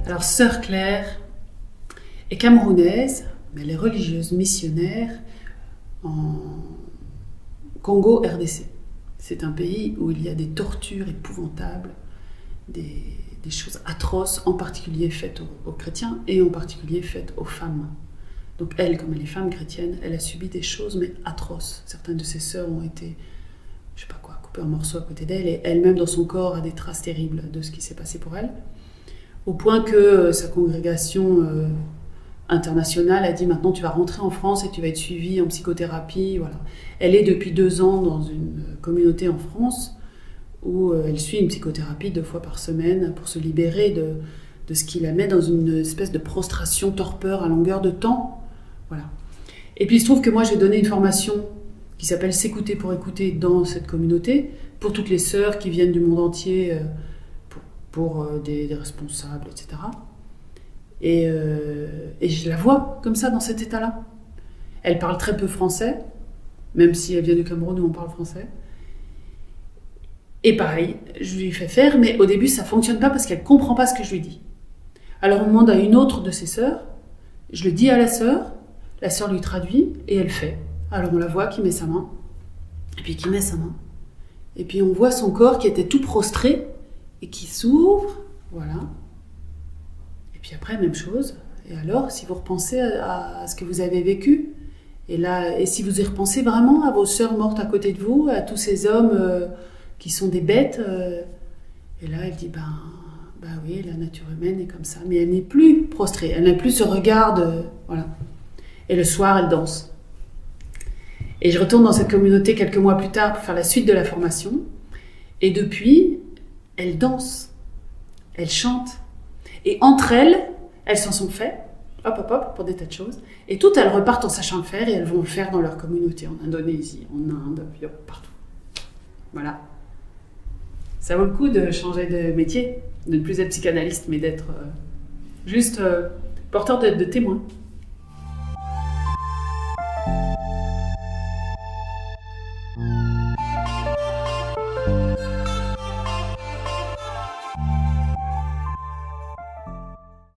Alors, Sœur Claire est camerounaise, mais elle est religieuse missionnaire en Congo RDC. C'est un pays où il y a des tortures épouvantables, des choses atroces, en particulier faites aux chrétiens et en particulier faites aux femmes. Donc elle, comme elle est femme chrétienne, elle a subi des choses mais atroces. Certaines de ses sœurs ont été, je sais pas quoi, coupées en morceaux à côté d'elle, et elle-même dans son corps a des traces terribles de ce qui s'est passé pour elle. Au point que sa congrégation internationale a dit maintenant tu vas rentrer en France et tu vas être suivie en psychothérapie. Voilà. Elle est depuis 2 ans dans une communauté en France où elle suit une psychothérapie 2 fois par semaine pour se libérer de ce qui la met dans une espèce de prostration, torpeur à longueur de temps. Voilà. Et puis il se trouve que moi j'ai donné une formation qui s'appelle S'écouter pour écouter dans cette communauté pour toutes les sœurs qui viennent du monde entier, pour des responsables, etc. Et je la vois comme ça, dans cet état-là. Elle parle très peu français, même si elle vient du Cameroun où on parle français. Et pareil, je lui fais faire, mais au début, ça ne fonctionne pas parce qu'elle ne comprend pas ce que je lui dis. Alors on demande à une autre de ses sœurs, je le dis à la sœur lui traduit, et elle fait. Alors on la voit qui met sa main, et puis qui met sa main. Et puis on voit son corps qui était tout prostré, et qui s'ouvre, voilà. Et puis après, même chose. Et alors, si vous repensez à ce que vous avez vécu, et si vous y repensez vraiment à vos sœurs mortes à côté de vous, à tous ces hommes qui sont des bêtes, et là, elle dit, bah oui, la nature humaine est comme ça. Mais elle n'est plus prostrée, elle n'a plus ce regard voilà. Et le soir, elle danse. Et je retourne dans cette communauté quelques mois plus tard pour faire la suite de la formation. Et depuis, elle danse, elle chante. Et entre elles, elles s'en sont fait, hop, pour des tas de choses. Et toutes, elles repartent en sachant le faire et elles vont le faire dans leur communauté, en Indonésie, en Inde, partout. Voilà. Ça vaut le coup de changer de métier, de ne plus être psychanalyste, mais d'être juste porteur de témoins.